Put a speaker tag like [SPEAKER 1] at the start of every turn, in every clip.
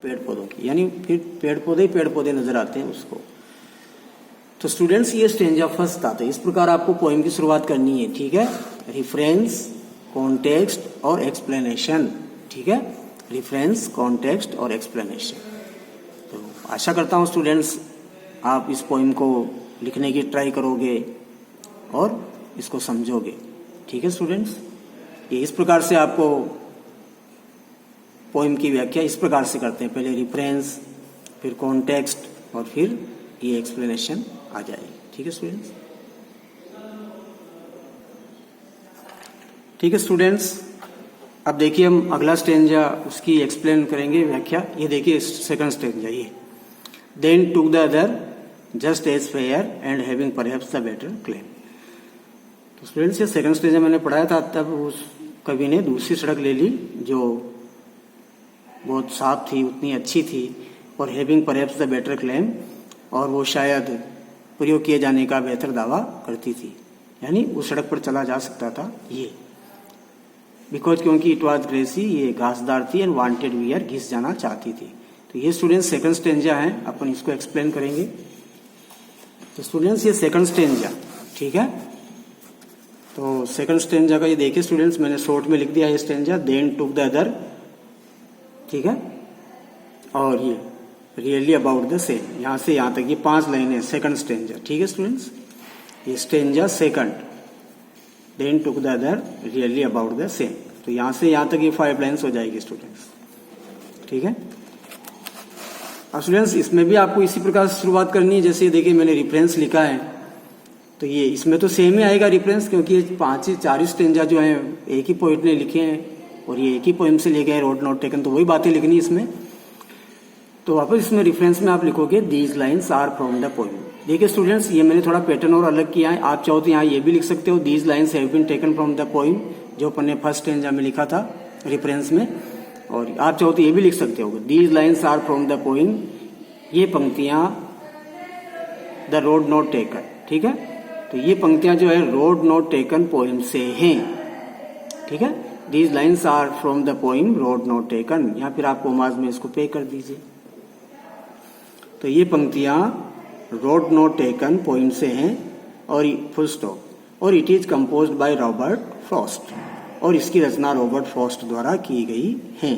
[SPEAKER 1] पेड़ पौधों की, यानी फिर पेड़ पौधे नजर आते हैं उसको। तो स्टूडेंट्स ये स्टेंजा फर्स्ट आता है। इस प्रकार आपको पोएम की शुरुआत करनी है, ठीक है। रिफरेंस, कॉन्टेक्स्ट और एक्सप्लेनेशन, ठीक है। रिफरेंस, कॉन्टेक्स्ट और एक्सप्लेनेशन। तो आशा करता हूँ स्टूडेंट्स आप इस पोएम को लिखने की ट्राई करोगे और इसको समझोगे, ठीक है स्टूडेंट्स। ये इस प्रकार से आपको पोएम की व्याख्या इस प्रकार से करते हैं, पहले रिफरेंस, फिर कॉन्टेक्स्ट और फिर ये एक्सप्लेनेशन आ जाएगी, ठीक है स्टूडेंट्स। ठीक है स्टूडेंट्स, अब देखिए हम अगला स्टेंजा उसकी एक्सप्लेन करेंगे, व्याख्या। ये देखिए सेकंड स्टेंजा, ये then took the other just as fair and having perhaps the better claim. तो स्टूडेंट्स ये सेकंड स्टेंजा मैंने पढ़ाया था, तब उस कवि ने दूसरी सड़क ले ली जो बहुत साफ थी, उतनी अच्छी थी, और having perhaps the better claim, और वो शायद प्रयोग किए जाने का बेहतर दावा करती थी, यानी उस सड़क पर चला जा सकता था ये, बिकॉज क्योंकि इट वॉज ग्रेसी, ये घासदार थी, एंड वांटेड वियर, घिस जाना चाहती थी। तो ये स्टूडेंट्स सेकंड स्टेंजा है, अपन इसको एक्सप्लेन करेंगे। तो स्टूडेंट्स ये सेकंड स्टेंजा, ठीक है। तो सेकंड स्टेंजा का ये देखिए स्टूडेंट्स, मैंने शॉर्ट में लिख दिया ये stanza, then took the other, ठीक है, और ये रियली अबाउट द सेम, यहां से यहां तक ये 5 लाइन है सेकंड स्टेंजा, ठीक है स्टूडेंट्स। ये stanza second, then took the other, really about the same, तो यहां से यहां तक ये 5 लाइन्स हो जाएगी स्टूडेंट्स, ठीक है। अब स्टूडेंट्स इसमें भी आपको इसी प्रकार से शुरुआत करनी है, जैसे देखिए मैंने रेफरेंस लिखा है, तो ये इसमें तो सेम ही आएगा रेफरेंस, क्योंकि ये 4 स्टेंजा जो है एक ही पोइट ने लिखे हैं और ये एक ही पोएम से लेके रोड नॉट टेकन, तो वही बातें लिखनी इसमें। तो वापस इसमें रेफरेंस में आप लिखोगे these lines are from the poem. देखिए स्टूडेंट्स ये मैंने थोड़ा पैटर्न और अलग किया है, आप चाहो तो यहाँ ये भी लिख सकते हो, these lines have been taken from the poem, जो अपन ने फर्स्ट स्टेंजा में लिखा था रेफरेंस में, और आप चाहो तो ये भी लिख सकते हो, these lines are from the poem, ये पंक्तियां द रोड नॉट टेकन, ठीक है। तो ये पंक्तियां जो है रोड नॉट टेकन पोएम से हैं, ठीक है। These lines are from the poem road not taken, या फिर आप कोमाज में इसको पे कर दीजिए। तो ये पंक्तियां रोड नॉट टेकन पोएम से हैं, और फुल स्टॉप, और it is composed by Robert Frost, और इसकी रचना रॉबर्ट फ्रॉस्ट द्वारा की गई है।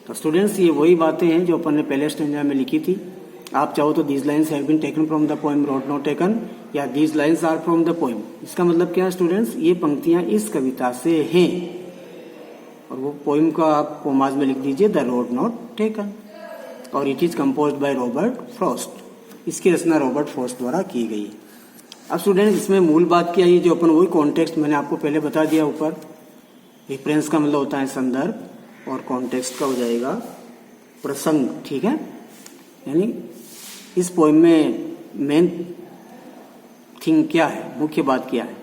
[SPEAKER 1] तो स्टूडेंट्स ये वही बातें हैं जो अपन ने पहले स्टेंजा में लिखी थी। आप चाहो तो these lines have been taken from the poem road not taken, या these lines are from the poem. इसका मतलब क्या है स्टूडेंट्स, ये पंक्तियां इस कविता से हैं, और वो पोएम का आप कोमाज में लिख दीजिए द रोड नॉट टेकन, और it is composed by Robert Frost, इसकी रचना रॉबर्ट फ्रॉस्ट द्वारा की गई है। अब स्टूडेंट्स इसमें मूल बात क्या है, जो अपन वही कॉन्टेक्स्ट मैंने आपको पहले बता दिया ऊपर। रेफरेंस का मतलब होता है संदर्भ, और कॉन्टेक्स्ट का हो जाएगा प्रसंग, ठीक है। यानी इस पोएम में मेन थिंग क्या है, मुख्य बात क्या है।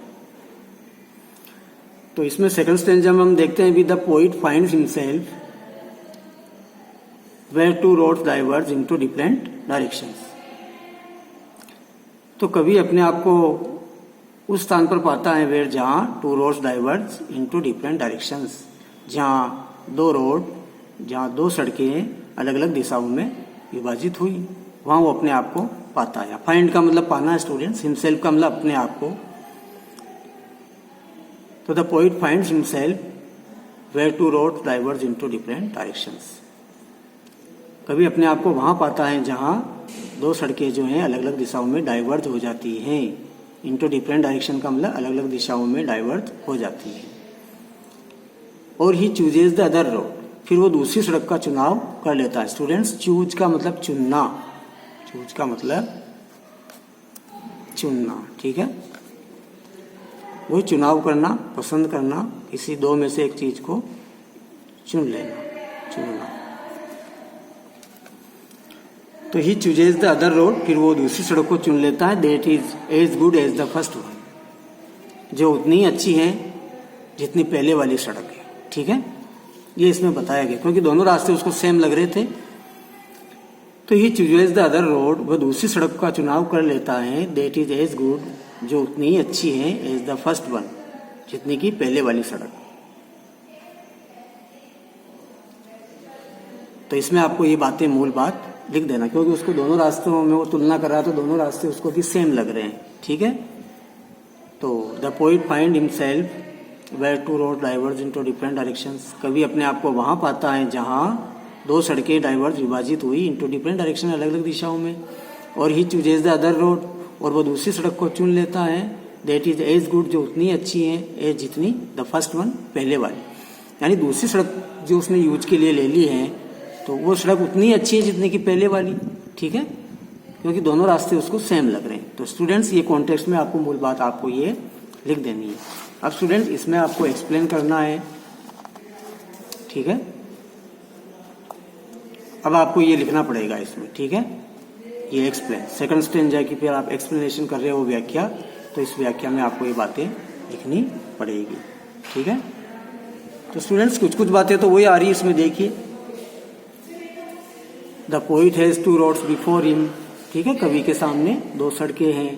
[SPEAKER 1] तो इसमें सेकंड स्टेंजा में हम देखते हैं, with the poet finds himself where two roads diverge into different directions. तो कवि अपने आप को उस स्थान पर पाता है वेयर, जहां two roads diverge into different directions, जहां 2 रोड, जहां 2 सड़कें अलग अलग दिशाओं में विभाजित हुई, वहां वो अपने आप को पाता है। फाइंड का मतलब पाना है स्टूडेंट्स, हिमसेल्फ का मतलब अपने आप को। तो the poet finds himself where two roads diverge into different directions. कभी अपने आप को वहां पाता है जहां 2 सड़कें जो हैं अलग अलग दिशाओं में डाइवर्ज हो जाती हैं। इनटू डिफरेंट डायरेक्शन का मतलब अलग अलग दिशाओं में डाइवर्ज हो जाती है। और he chooses the other road, फिर वो दूसरी सड़क का चुनाव कर लेता है। स्टूडेंट्स चूज का मतलब चुनना, चूज का मतलब चुनना, ठीक है। वो चुनाव करना, पसंद करना, किसी 2 में से एक चीज को चुन लेना, चुनना। तो he chooses the other road, फिर वो दूसरी सड़क को चुन लेता है, that is as good as the first one, जो उतनी अच्छी है जितनी पहले वाली सड़क है, ठीक है। ये इसमें बताया गया, क्योंकि दोनों रास्ते उसको सेम लग रहे थे। तो he chooses the other road, वह दूसरी सड़क का चुनाव कर लेता है, दैट इज एज गुड, जो उतनी ही अच्छी है, एज द फर्स्ट वन, जितनी की पहले वाली सड़क। तो इसमें आपको ये बातें मूल बात लिख देना, क्योंकि उसको दोनों रास्तों में वो तुलना कर रहा है तो दोनों रास्ते उसको भी सेम लग रहे हैं। ठीक है, तो the poet find himself where two road diverge into different directions. कवि अपने आप को वहां पाता है जहां दो सड़कें डाइवर्ज विभाजित हुई इनटू डिफरेंट डायरेक्शन, अलग अलग दिशाओं में। और he chooses the other road, और वो दूसरी सड़क को चुन लेता है, दैट इज एज गुड, जो उतनी अच्छी है एज जितनी द फर्स्ट वन, पहले वाली। यानी दूसरी सड़क जो उसने यूज के लिए ले ली है तो वो सड़क उतनी अच्छी है जितनी की पहले वाली। ठीक है, क्योंकि दोनों रास्ते उसको सेम लग रहे हैं। तो स्टूडेंट्स ये कॉन्टेक्स्ट में आपको मूल बात आपको ये लिख देनी है। अब स्टूडेंट्स इसमें आपको एक्सप्लेन करना है। ठीक है, अब आपको ये लिखना पड़ेगा इसमें। ठीक है, ये एक्सप्लेन सेकंड स्टेंजा की फिर आप एक्सप्लेनेशन कर रहे हो व्याख्या, तो इस व्याख्या में आपको ये बातें लिखनी पड़ेगी। ठीक है, तो स्टूडेंट्स कुछ कुछ बातें तो वही आ रही है इसमें, देखिए। The poet has two roads before him. ठीक है, कवि के सामने दो सड़कें हैं।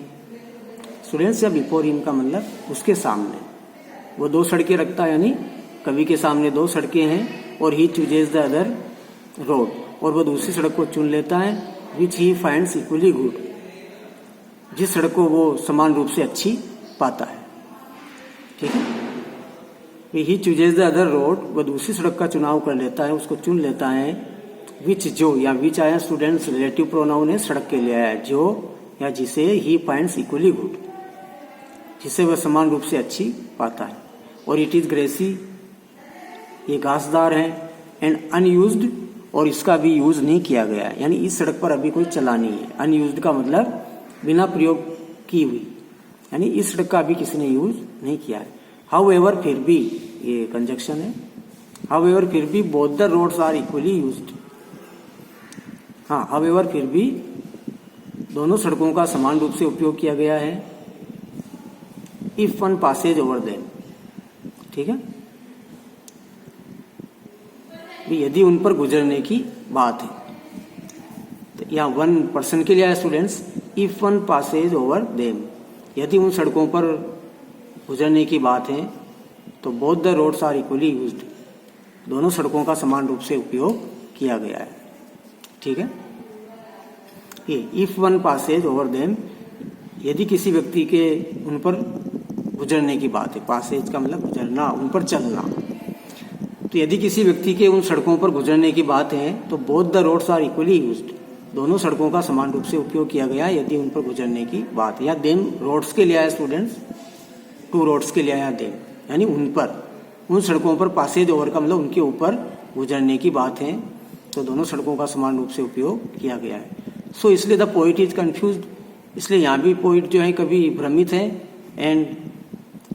[SPEAKER 1] स्टूडेंट्स, या बिफोर हिम का मतलब उसके सामने वो दो सड़कें रखता है, यानी कवि के सामने दो सड़कें हैं। और he chooses the other road, और वो दूसरी सड़क को चुन लेता है, which he finds equally good, जिस सड़क को वो समान रूप से अच्छी पाता है। ठीक है, ही चूजेज द अदर रोड, वो दूसरी सड़क का चुनाव कर लेता है, उसको चुन लेता है। विच, जो, या विच आया स्टूडेंट्स रिलेटिव प्रोनाउन है, सड़क के लिए आया, जो या जिसे ही फाइंड्स इक्वली गुड, जिसे वह समान रूप से अच्छी पाता है। और इट इज ग्रेसी, ये घासदार है। एंड अनयूज्ड, और इसका भी यूज नहीं किया गया है, यानी इस सड़क पर अभी कोई चला नहीं है। अनयूज्ड का मतलब बिना प्रयोग की हुई, यानी इस सड़क का अभी किसी ने यूज नहीं किया है। हाउएवर, फिर भी, ये कंजक्शन है। हाउएवर, फिर भी, both the roads are equally used. हाँ, हाउएवर, फिर भी दोनों सड़कों का समान रूप से उपयोग किया गया है। If one passes over them, ठीक है, यदि उन पर गुजरने की बात है, तो यहाँ वन पर्सन के लिए है students. If one passes over them, यदि उन सड़कों पर गुजरने की बात है तो both the roads are equally used, दोनों सड़कों का समान रूप से उपयोग किया गया है। ठीक है, ये if one passes over them, यदि किसी व्यक्ति के उन पर गुजरने की बात है, पासेज का मतलब गुजरना, उन पर चलना, तो यदि किसी व्यक्ति के उन सड़कों पर गुजरने की बात है तो both the roads are equally used, दोनों सड़कों का समान रूप से उपयोग किया गया यदि उन पर गुजरने की बात है। या देम रोड्स के लिए आया स्टूडेंट्स, टू रोड्स के लिए आया देम, यानी उन पर, उन सड़कों पर पासेज ओवर का मतलब उनके ऊपर गुजरने की बात है, तो दोनों सड़कों का समान रूप से उपयोग किया गया है। सो इसलिए द पोइट इज कंफ्यूज्ड, इसलिए यहाँ भी पोइट जो है कभी भ्रमित है। एंड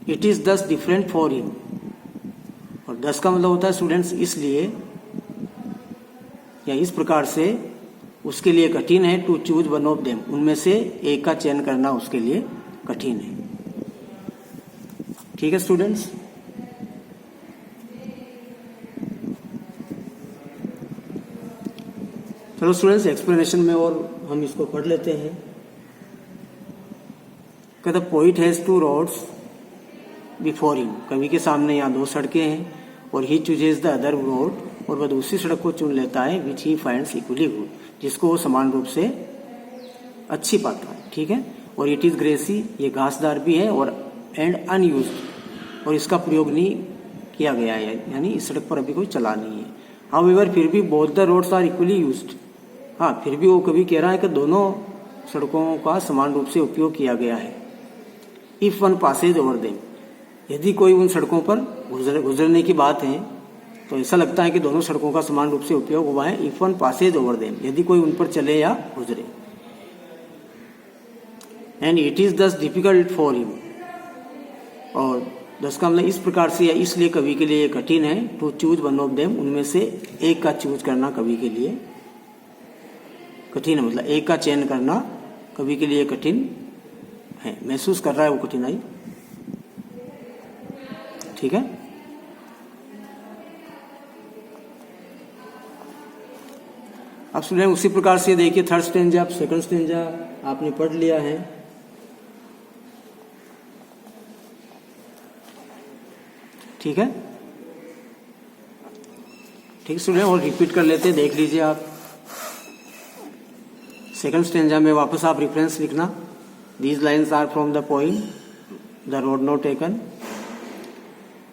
[SPEAKER 1] इट इज दस डिफरेंट फॉर हिम, और 10 का मतलब होता है स्टूडेंट्स इसलिए, या इस प्रकार से उसके लिए कठिन है। To choose one of them, उनमें से एक का चयन करना उसके लिए कठिन है। ठीक है स्टूडेंट्स, चलो स्टूडेंट्स एक्सप्लेनेशन में और हम इसको पढ़ लेते हैं। कहता poet has two roads before him, कवि के सामने यहाँ दो सड़कें हैं। और he chooses the other road, और वह दूसरी सड़क को चुन लेता है, which he finds equally good, जिसको वो समान रूप से अच्छी पाता है। ठीक है, और इट इज ग्रेसी, ये घासदार भी है। और एंड अनयूज्ड, और इसका प्रयोग नहीं किया गया है, यानी इस सड़क पर अभी कोई चला नहीं है। हाउएवर, फिर भी both the roads are equally used, हाँ फिर भी वो कवि कह रहा है कि दोनों सड़कों का समान रूप से उपयोग किया गया है। If one passes over them, यदि कोई उन सड़कों पर गुजरने की बात है तो ऐसा लगता है कि दोनों सड़कों का समान रूप से उपयोग हुआ है। If one passes over them, यदि कोई उन पर चले या गुजरे। And it is thus difficult for him, और 10 का मतलब इस प्रकार से या इसलिए कवि के लिए कठिन है। To choose one of them, उनमें से एक का चूज करना कवि के लिए कठिन है, मतलब एक का चयन करना कवि के लिए कठिन है, महसूस कर रहा है वो कठिनाई। ठीक है, अब स्टूडेंट उसी प्रकार से देखिए थर्ड स्टेंजा, सेकंड स्टेंजा आपने पढ़ लिया है। ठीक है, ठीक स्टूडेंट, और रिपीट कर लेते हैं, देख लीजिए आप। सेकंड स्टेंजा में वापस आप रेफरेंस लिखना। These lines are from the poem the road not taken.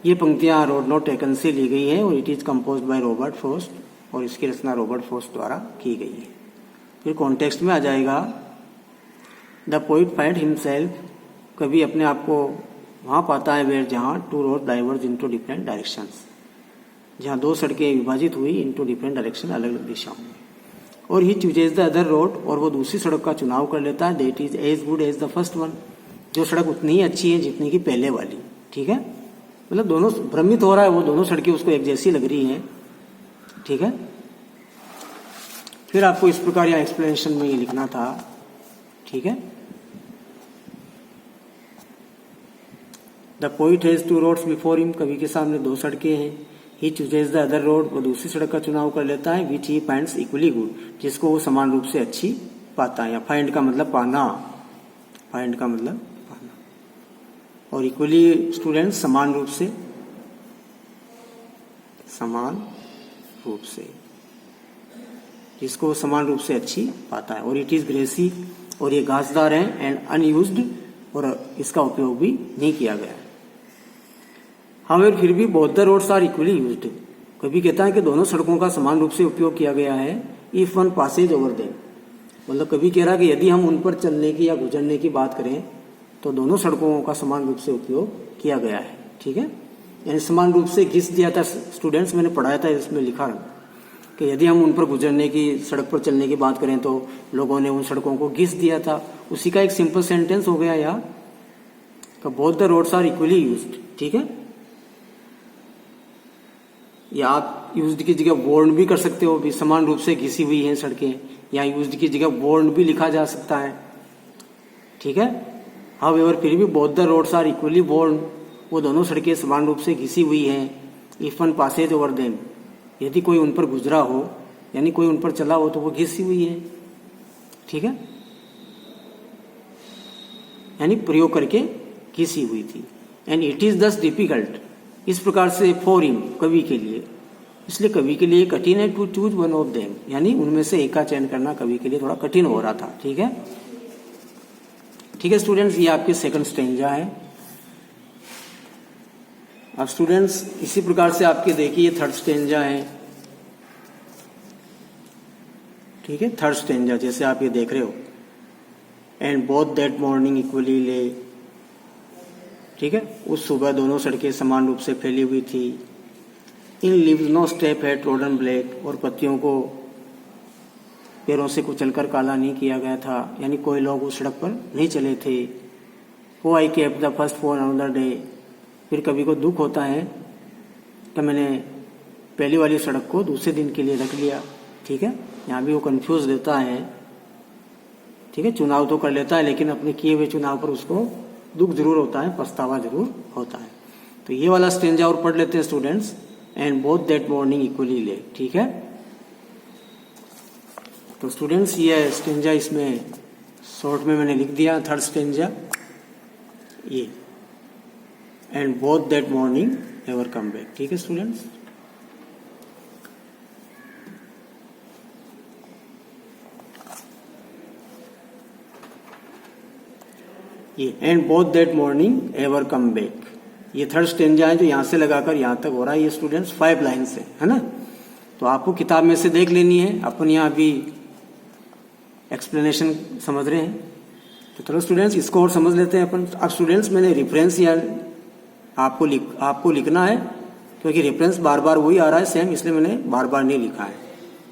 [SPEAKER 1] ये पंक्तियां रोड नॉट टेकन से ली गई हैं और it is composed by Robert Frost, और इसकी रचना रॉबर्ट फ्रॉस्ट द्वारा की गई है। फिर कॉन्टेक्स्ट में आ जाएगा द पोइट फाइंड हिमसेल्फ, कवि अपने आप को वहां पाता है वेयर जहां two road diverge into different directions, जहां दो सड़कें विभाजित हुई इनटू डिफरेंट डायरेक्शन, अलग अलग दिशाओं में। और he chooses the other road, और वो दूसरी सड़क का चुनाव कर लेता है, that is as good as the first one, जो सड़क उतनी ही अच्छी है जितनी की पहले वाली। ठीक है, मतलब दोनों भ्रमित हो रहा है, वो दोनों सड़कें उसको एक जैसी लग रही हैं। ठीक है, फिर आपको इस प्रकार यहाँ एक्सप्लेनेशन में ये लिखना था। ठीक है, the poet has two roads before him, कवि के सामने दो सड़कें हैं। He chooses the other road, वो दूसरी सड़क का चुनाव कर लेता है, which he finds equally good, जिसको वो समान रूप से अच्छी पाता है। या फाइंड का मतलब पाना, फाइंड का मतलब पाना, और इक्वली स्टूडेंट समान रूप से, समान रूप से, जिसको वो समान रूप से अच्छी पाता है। और इट इज ग्रेसी, और ये घासदार है, एंड अनयूज्ड, और इसका उपयोग भी नहीं किया गया है। फिर भी both the roads are equally used, कभी कहता है कि दोनों सड़कों का समान रूप से उपयोग किया गया है। If one passes over them, मतलब कभी कह रहा है कि यदि हम उन पर चलने की या गुजरने की बात करें तो दोनों सड़कों का समान रूप से उपयोग किया गया है। ठीक है, यानी समान रूप से घिस दिया था। स्टूडेंट्स, मैंने पढ़ाया था, इसमें लिखा कि यदि हम उन पर गुजरने की, सड़क पर चलने की बात करें तो लोगों ने उन सड़कों को घिस दिया था। उसी का एक सिंपल सेंटेंस हो गया यहाँ, both the roads are equally used. ठीक है, या आप यूज्ड की जगह वोर्न भी कर सकते हो, भी समान रूप से घिसी हुई हैं सड़कें, या यूज्ड की जगह वोर्न भी लिखा जा सकता है। ठीक है, हाउएवर फिर भी both the roads are equally worn, वो दोनों सड़कें समान रूप से घिसी हुई हैं। If one passes over them, यदि कोई उन पर गुजरा हो, यानी कोई उन पर चला हो, तो वो घिसी हुई है। ठीक है, यानी प्रयोग करके घिसी हुई थी। And it is thus difficult, इस प्रकार से फॉर हिम, कवि के लिए, इसलिए कवि के लिए कठिन है to choose one of them, यानी उनमें से एक का चयन करना कवि के लिए थोड़ा कठिन हो रहा था। ठीक है, ठीक है स्टूडेंट्स, ये आपके सेकंड स्टेंजा है। अब स्टूडेंट्स इसी प्रकार से आपके देखिए थर्ड स्टेंजा है। ठीक है, थर्ड स्टेंजा जैसे आप ये देख रहे हो, and both that morning equally ले। ठीक है, उस सुबह दोनों सड़कें समान रूप से फैली हुई थी। इन लीव्स नो स्टेप है ट्रोडन ब्लैक, और पत्तियों को पैरों से कुचलकर काला नहीं किया गया था, यानी कोई लोग उस सड़क पर नहीं चले थे। वो I kept the first for another day, फिर कभी को दुख होता है कि मैंने पहली वाली सड़क को दूसरे दिन के लिए रख लिया। ठीक है, यहाँ भी वो कंफ्यूज देता है। ठीक है, चुनाव तो कर लेता है, लेकिन अपने किए हुए चुनाव पर उसको दुख जरूर होता है, पछतावा जरूर होता है। तो ये वाला स्टेंजा और पढ़ लेते हैं students, and both that morning equally ले। ठीक है, तो स्टूडेंट्स ये स्टेंजा इसमें शॉर्ट में मैंने लिख दिया, थर्ड स्टेंजा ये, and both that morning never come back. ठीक है स्टूडेंट्स, ये and both that morning ever come back, ये थर्ड स्टेंजा है जो यहां से लगाकर यहां तक हो रहा है। ये स्टूडेंट्स 5 लाइन से है ना, तो आपको किताब में से देख लेनी है। अपन यहाँ अभी एक्सप्लेनेशन समझ रहे हैं, तो चलो स्टूडेंट्स इसको और समझ लेते हैं अपन। अब स्टूडेंट्स मैंने रेफरेंस यार आपको लिखना है, क्योंकि रेफरेंस बार बार वही आ रहा है सेम, इसलिए मैंने बार बार नहीं लिखा है।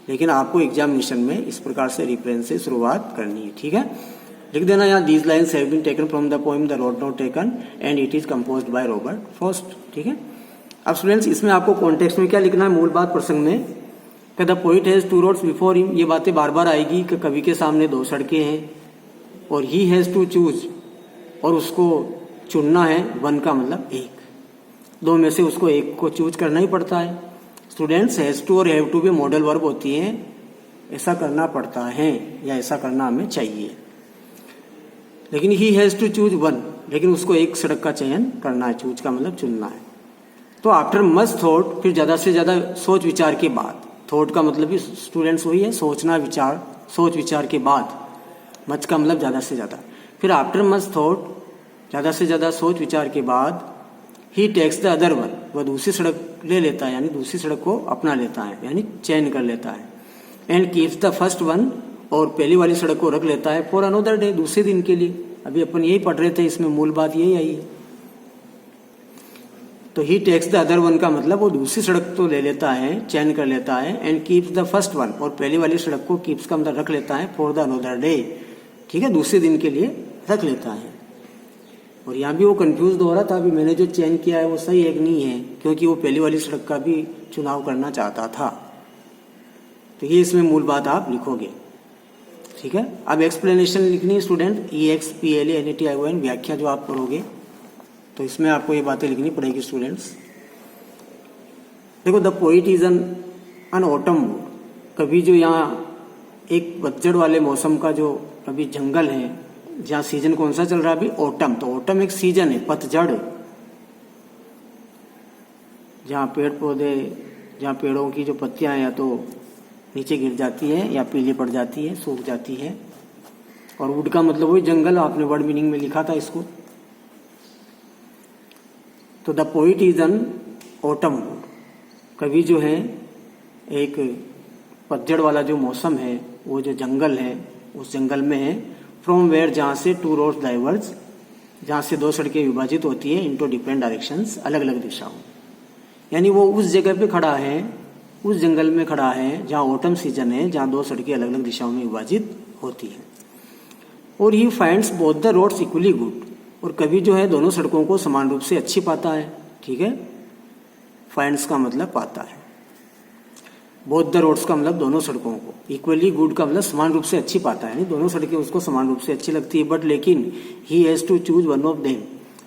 [SPEAKER 1] लेकिन आपको एग्जामिनेशन में इस प्रकार से रेफरेंस से शुरुआत करनी है। ठीक है, लिख देना यहाँ, these lines have been taken from the poem the road not taken and it is composed by Robert Frost. ठीक है, अब स्टूडेंट्स इसमें आपको कॉन्टेक्स्ट में क्या लिखना है, मूल बात प्रसंग में, कि the poet has two roads before him, ये बातें बार बार आएगी कि कवि के सामने दो सड़कें हैं, और ही हैज टू चूज, और उसको चुनना है, वन का मतलब एक, दो में से उसको एक को चूज करना ही पड़ता है। स्टूडेंट्स हैज टू और हैव टू भी मॉडल वर्ब होती है, ऐसा करना पड़ता है या ऐसा करना हमें चाहिए। लेकिन he has to choose one, लेकिन उसको एक सड़क का चयन करना है, चूज का मतलब चुनना है। तो आफ्टर मच थॉट, फिर ज़्यादा से ज़्यादा सोच विचार के बाद, थॉट का मतलब भी स्टूडेंट्स वही है, सोचना विचार, सोच विचार के बाद, मच का मतलब ज़्यादा से ज़्यादा, फिर आफ्टर मच थॉट, ज़्यादा से ज़्यादा सोच विचार के बाद, ही टेक्स द अदर वन, वह दूसरी सड़क ले लेता है, यानी दूसरी सड़क को अपना लेता है, यानी चयन कर लेता है, and keeps the first one, और पहली वाली सड़क को रख लेता है फॉर अनदर डे, दूसरे दिन के लिए। अभी अपन यही पढ़ रहे थे, इसमें मूल बात यही आई है। तो ही टेक्स द अदर वन का मतलब वो दूसरी सड़क तो ले लेता है, चयन कर लेता है, and keeps the first one, और पहली वाली सड़क को कीप्स का मतलब रख लेता है फॉर द अनदर डे, ठीक है, दूसरे दिन के लिए रख लेता है। और यहाँ भी वो कंफ्यूज हो रहा था, अभी मैंने जो चयन किया है वो सही है कि नहीं है, क्योंकि वो पहली वाली सड़क का भी चुनाव करना चाहता था। तो ये इसमें मूल बात आप लिखोगे, ठीक है। अब एक्सप्लेनेशन लिखनी है स्टूडेंट, EXPLANETION, व्याख्या जो आप करोगे, तो इसमें आपको ये बातें लिखनी पड़ेगी स्टूडेंट्स। देखो, the poet is an autumn mood, कभी जो यहाँ एक पतझड़ वाले मौसम का जो अभी जंगल है, जहाँ सीजन कौन सा चल रहा है अभी, ऑटम, तो ऑटम एक सीजन है, पतझड़, जहाँ पेड़ पौधे, जहाँ पेड़ों की जो पत्तियां या तो नीचे गिर जाती है या पीली पड़ जाती है, सूख जाती है। और वुड का मतलब वही जंगल, आपने वर्ड मीनिंग में लिखा था इसको। तो the poet is an autumn would, कवि जो है एक पतझड़ वाला जो मौसम है, वो जो जंगल है, उस जंगल में है, फ्रॉम वेयर, जहाँ से टू रोड्स डाइवर्ज, जहाँ से दो सड़कें विभाजित होती है, इनटू डिफरेंट डायरेक्शंस, अलग अलग दिशाओं, यानी वो उस जगह पे खड़ा है, उस जंगल में खड़ा है जहाँ ऑटम सीजन है, जहाँ दो सड़कें अलग अलग दिशाओं में विभाजित होती है। और he finds both the roads equally good, और कवि जो है दोनों सड़कों को समान रूप से अच्छी पाता है, ठीक है। फाइंड्स का मतलब पाता है, बोथ द रोड्स का मतलब दोनों सड़कों को, इक्वली गुड का मतलब समान रूप से अच्छी पाता है, यानी दोनों सड़कें उसको समान रूप से अच्छी लगती है। बट लेकिन he has to choose one of them,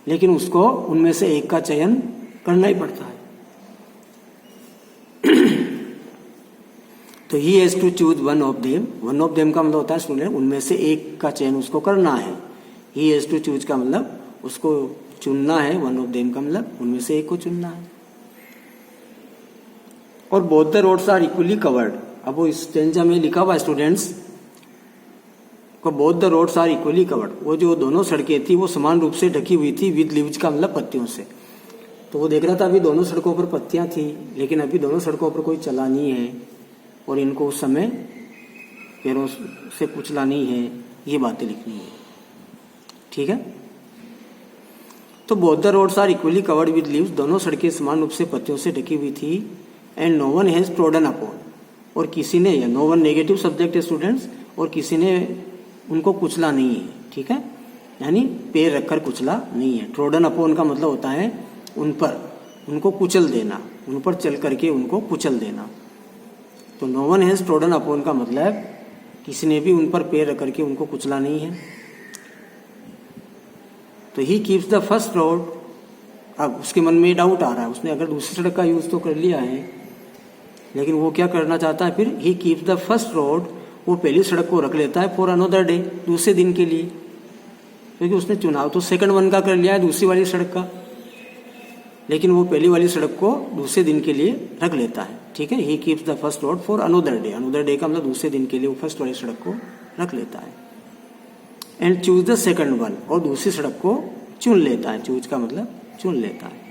[SPEAKER 1] लेकिन उसको उनमें से एक का चयन करना ही पड़ता है। तो he has to choose one of them, one of them का मतलब होता है स्टूडेंट उनमें से एक का चयन उसको करना है। ही हैज टू चूज का मतलब उसको चुनना है, वन ऑफ देम का मतलब उनमें से एक को चुनना है। और both the roads are equally covered, अब वो स्टेंजा में लिखा हुआ स्टूडेंट्स को, both the roads are equally covered, वो जो दोनों सड़कें थी वो समान रूप से ढकी हुई थी, विद लीव्स का मतलब पत्तियों से। तो वो देख रहा था अभी दोनों सड़कों पर पत्तियां थी, लेकिन अभी दोनों सड़कों पर कोई चला नहीं है, और इनको उस समय पैरों से कुचला नहीं है, ये बातें लिखनी है, ठीक है। तो both the roads are equally covered with leaves, दोनों सड़कें समान रूप से पत्तियों से ढकी हुई थी। And no one has trodden upon, और किसी ने, या नो वन नेगेटिव सब्जेक्ट है स्टूडेंट्स, और किसी ने उनको कुचला नहीं है, ठीक है, यानी पैर रखकर कुचला नहीं है। ट्रोडन अपॉन का मतलब होता है उन पर, उनको कुचल देना, उन पर चल करके उनको कुचल देना। तो no one has trodden upon का मतलब किसी ने भी उन पर पैर रख करके उनको कुचला नहीं है। तो he keeps the first road, अब उसके मन में डाउट आ रहा है, उसने अगर दूसरी सड़क का यूज तो कर लिया है, लेकिन वो क्या करना चाहता है फिर, he keeps the first road, वो पहली सड़क को रख लेता है फॉर अनदर डे, दूसरे दिन के लिए, क्योंकि उसने चुनाव तो सेकंड वन का कर लिया है, दूसरी वाली सड़क का, लेकिन वो पहली वाली सड़क को दूसरे दिन के लिए रख लेता है, ठीक है। He keeps the first road for another day, another day का मतलब दूसरे दिन के लिए वो फर्स्ट वाली सड़क को रख लेता है। And choose the second one, और दूसरी सड़क को चुन लेता है, चूज का मतलब चुन लेता है।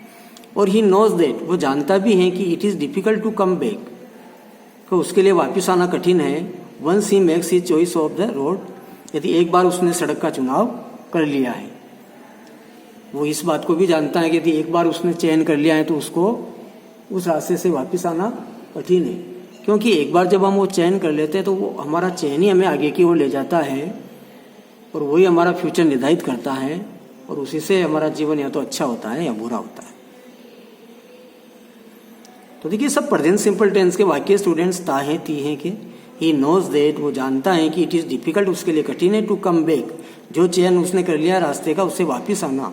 [SPEAKER 1] और ही नोज दैट, वो जानता भी है कि it is difficult to come back, तो उसके लिए वापस आना कठिन है। Once he makes his choice of the road, यदि एक बार उसने सड़क का चुनाव कर लिया है, वो इस बात को भी जानता है कि यदि एक बार उसने चयन कर लिया है तो उसको उस रास्ते से वापस आना कठिन है, क्योंकि एक बार जब हम वो चयन कर लेते हैं तो वो हमारा चयन ही हमें आगे की ओर ले जाता है, और वही हमारा फ्यूचर निर्धारित करता है, और उसी से हमारा जीवन या तो अच्छा होता है या बुरा होता है। तो देखिए सब प्रेजेंट सिंपल टेंस के वाक्य स्टूडेंट्स ता है ती है कि ही नोज दैट, वो जानता है कि इट इज डिफिकल्ट, उसके लिए कठिन है, टू कम बैक, जो चयन उसने कर लिया रास्ते का उससे वापस आना।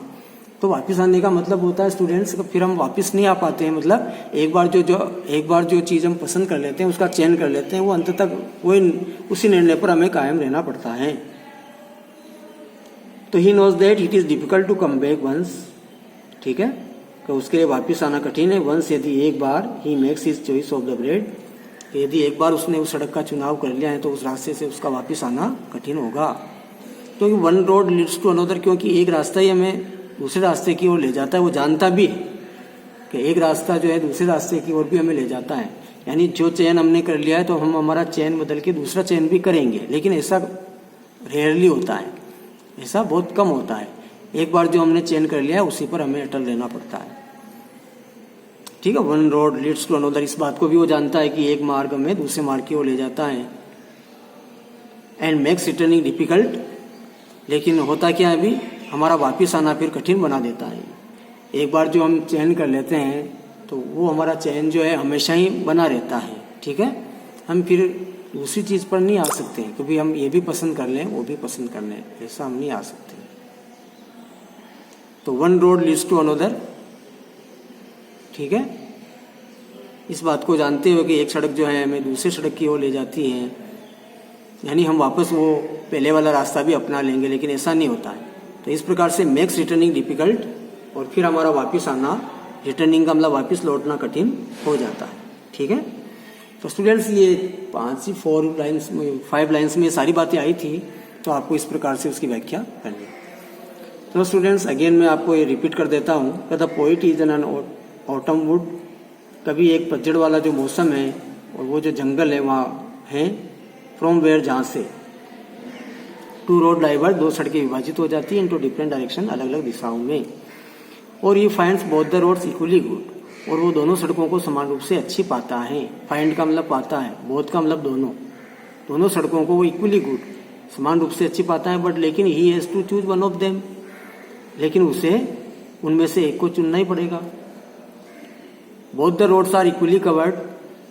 [SPEAKER 1] तो वापस आने का मतलब होता है स्टूडेंट्स, फिर हम वापस नहीं आ पाते हैं, मतलब एक बार जो चीज़ हम पसंद कर लेते हैं, उसका चयन कर लेते हैं, वो अंत तक वही उसी निर्णय पर हमें कायम रहना पड़ता है। तो he knows that it is difficult to come back once, ठीक है, तो उसके लिए वापस आना कठिन है। वंस यदि एक बार ही makes his choice of the bread, यदि एक बार उसने उस सड़क का चुनाव कर लिया है तो उस रास्ते से उसका वापस आना कठिन होगा। क्योंकि one road leads to another, क्योंकि एक रास्ता ही हमें दूसरे रास्ते की ओर ले जाता है, वो जानता भी है कि एक रास्ता जो है दूसरे रास्ते की ओर भी हमें ले जाता है। यानी जो चयन हमने कर लिया है तो हम हमारा चयन बदल के दूसरा चयन भी करेंगे, लेकिन ऐसा रेयरली होता है, ऐसा बहुत कम होता है। एक बार जो हमने चयन कर लिया है उसी पर हमें अटल रहना पड़ता है। ठीक है, one road leads to another, इस बात को भी वो जानता है कि एक मार्ग हमें दूसरे मार्ग की ओर ले जाता है। एंड मेक्स रिटर्निंग डिफिकल्ट, लेकिन होता क्या है, अभी हमारा वापिस आना फिर कठिन बना देता है। एक बार जो हम चयन कर लेते हैं तो वो हमारा चयन जो है हमेशा ही बना रहता है। ठीक है, हम फिर दूसरी चीज पर नहीं आ सकते हैं, क्योंकि हम ये भी पसंद कर लें वो भी पसंद कर लें, ऐसा हम नहीं आ सकते। तो one road leads to another, ठीक है, इस बात को जानते हुए कि एक सड़क जो है हमें दूसरी सड़क की ओर ले जाती है, यानी हम वापस वो पहले वाला रास्ता भी अपना लेंगे, लेकिन ऐसा नहीं होता है। तो इस प्रकार से मेक्स रिटर्निंग डिफिकल्ट, और फिर हमारा वापस आना, रिटर्निंग का मतलब वापस लौटना कठिन हो जाता है। ठीक है, तो स्टूडेंट्स ये 5 लाइन्स में सारी बातें आई थी, तो आपको इस प्रकार से उसकी व्याख्या करनी है। तो स्टूडेंट्स अगेन मैं आपको ये रिपीट कर देता हूँ, the poet is an autumn would, कभी एक पतझड़ वाला जो मौसम है और वो जो जंगल है वहाँ है, फ्रॉम वेयर, जहाँ से, टू रोड डाइवर्ट, दो सड़कें विभाजित हो जाती है इनटू डिफरेंट डायरेक्शन, अलग अलग दिशाओं में, और ये finds both the roads equally good, और वो दोनों सड़कों को समान रूप से अच्छी पाता है। फाइंड का मतलब पाता है, बोथ का मतलब दोनों सड़कों को वो इक्वली गुड, समान रूप से अच्छी पाता है। बट लेकिन he has to choose one of them, लेकिन उसे उनमें से एक को चुनना ही पड़ेगा। Both the roads are equally covered,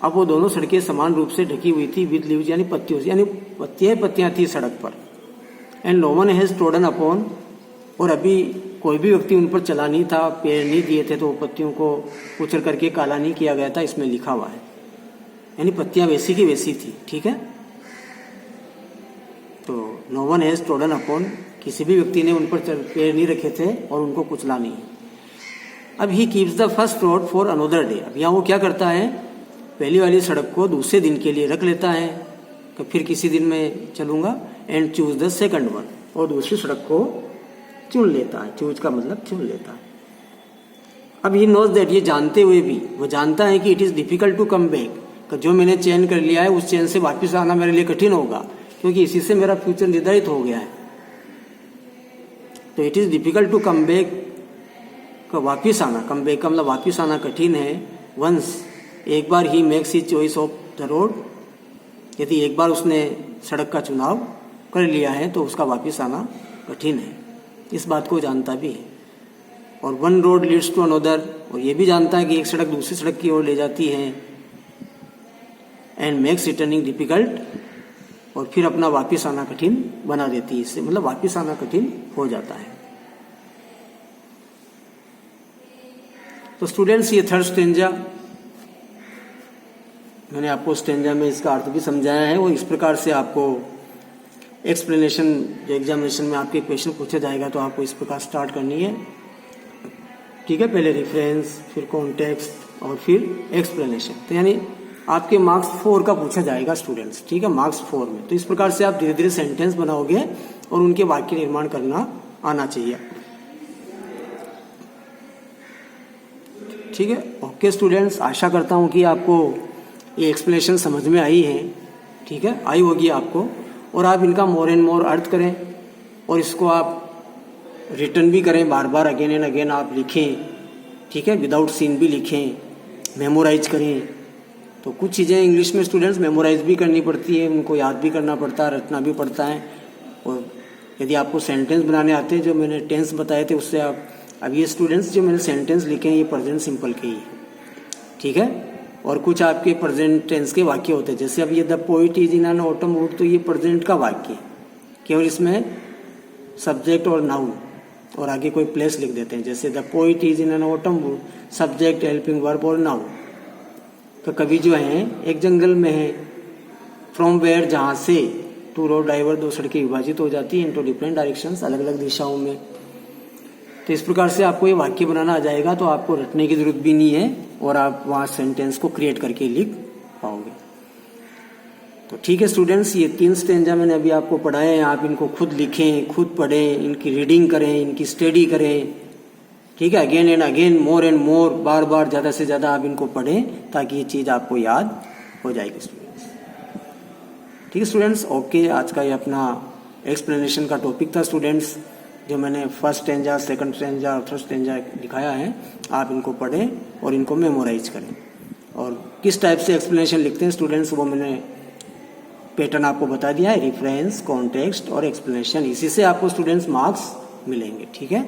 [SPEAKER 1] अब वो दोनों सड़कें समान रूप से ढकी हुई थी विद लीव्स, यानी पत्तियों से, यानी पत्तियां थी सड़क पर। And no one has trodden upon, और अभी कोई भी व्यक्ति उन पर चला नहीं था, पेड़ नहीं दिए थे, तो वो पत्तियों को कुचल करके काला नहीं किया गया था, इसमें लिखा हुआ है, यानी पत्तियां वैसी की वैसी थी। ठीक है, तो no one has trodden upon, किसी भी व्यक्ति ने उन पर पेड़ नहीं रखे थे और उनको कुचला नहीं। अब he keeps the first road for another day, अब यहाँ वो क्या करता है, पहली वाली सड़क को दूसरे दिन के लिए रख लेता है कि फिर किसी दिन में चलूंगा। And choose the second one, और दूसरी सड़क को चुन लेता है, चूज का मतलब चुन लेता है। अब ही नोज दैट, ये जानते हुए भी वो जानता है कि it is difficult to come back, जो मैंने चयन कर लिया है उस चयन से वापस आना मेरे लिए कठिन होगा, क्योंकि इसी से मेरा फ्यूचर निर्धारित हो गया है। तो it is difficult to come back का वापिस आना, कम बैक का मतलब वापिस आना कठिन है। वंस, एक बार ही makes his choice of the road, यदि एक बार उसने सड़क का चुनाव कर लिया है तो उसका वापिस आना कठिन है, इस बात को जानता भी है। और one road leads to another, और ये भी जानता है कि एक सड़क दूसरी सड़क की ओर ले जाती है। एंड मेक्स रिटर्निंग डिफिकल्ट, और फिर अपना वापिस आना कठिन बना देती है, इससे मतलब वापिस आना कठिन हो जाता है। तो स्टूडेंट्स ये थर्ड स्टेंजा, मैंने आपको स्टेंजा में इसका अर्थ भी समझाया है, और इस प्रकार से आपको एक्सप्लेनेशन, जो एग्जामिनेशन में आपके क्वेश्चन पूछा जाएगा तो आपको इस प्रकार स्टार्ट करनी है। ठीक है, पहले रेफरेंस, फिर कॉन्टेक्स्ट और फिर एक्सप्लेनेशन। तो यानी आपके मार्क्स 4 का पूछा जाएगा स्टूडेंट्स। ठीक है, मार्क्स 4 में। तो इस प्रकार से आप धीरे धीरे सेंटेंस बनाओगे और उनके वाक्य निर्माण करना आना चाहिए। ठीक है, ओके स्टूडेंट्स, आशा करता हूं कि आपको ये एक्सप्लेनेशन समझ में आई है। ठीक है, आई होगी आपको, और आप इनका मोर एंड मोर अर्थ करें और इसको आप रिटर्न भी करें, बार बार अगेन एंड अगेन आप लिखें। ठीक है, विदाउट सीन भी लिखें, मेमोराइज करें। तो कुछ चीज़ें इंग्लिश में स्टूडेंट्स मेमोराइज भी करनी पड़ती है, उनको याद भी करना पड़ता है, रटना भी पड़ता है। और यदि आपको सेंटेंस बनाने आते हैं, जो मैंने टेंस बताए थे उससे आप, अब ये स्टूडेंट्स जो मैंने सेंटेंस लिखे हैं ये प्रेजेंट सिंपल के ही है। ठीक है, और कुछ आपके प्रेजेंट टेंस के वाक्य होते हैं, जैसे अब ये the poet is in an autumn would, तो ये प्रेजेंट का वाक्य है, केवल इसमें सब्जेक्ट और नाउन और आगे कोई प्लेस लिख देते हैं, जैसे the poet is in an autumn would, subject, helping verb और नाउन। तो कवि जो है एक जंगल में है, फ्रॉम वेयर, जहाँ से, टू रोड डाइवर, दो सड़कें विभाजित हो जाती है इनटू डिफरेंट डायरेक्शंस, अलग अलग दिशाओं में। तो इस प्रकार से आपको ये वाक्य बनाना आ जाएगा, तो आपको रटने की जरूरत भी नहीं है और आप वहाँ सेंटेंस को क्रिएट करके लिख पाओगे। तो ठीक है स्टूडेंट्स, ये 3 स्टेंजा मैंने अभी आपको पढ़ाए हैं, आप इनको खुद लिखें, खुद पढ़ें, इनकी रीडिंग करें, इनकी स्टडी करें, ठीक है, again and again, more and more, बार बार ज़्यादा से ज़्यादा आप इनको पढ़ें ताकि ये चीज़ आपको याद हो जाएगी स्टूडेंट्स। ठीक है स्टूडेंट्स, ओके, आज का ये अपना एक्सप्लेनेशन का टॉपिक था स्टूडेंट्स, जो मैंने फर्स्ट स्टेंजा, सेकंड स्टेंजा और थर्ड स्टेंजा दिखाया है, आप इनको पढ़ें और इनको मेमोराइज करें। और किस टाइप से एक्सप्लेनेशन लिखते हैं स्टूडेंट्स, वो मैंने पैटर्न आपको बता दिया है, रेफरेंस, कॉन्टेक्स्ट और एक्सप्लेनेशन, इसी से आपको स्टूडेंट्स मार्क्स मिलेंगे। ठीक है।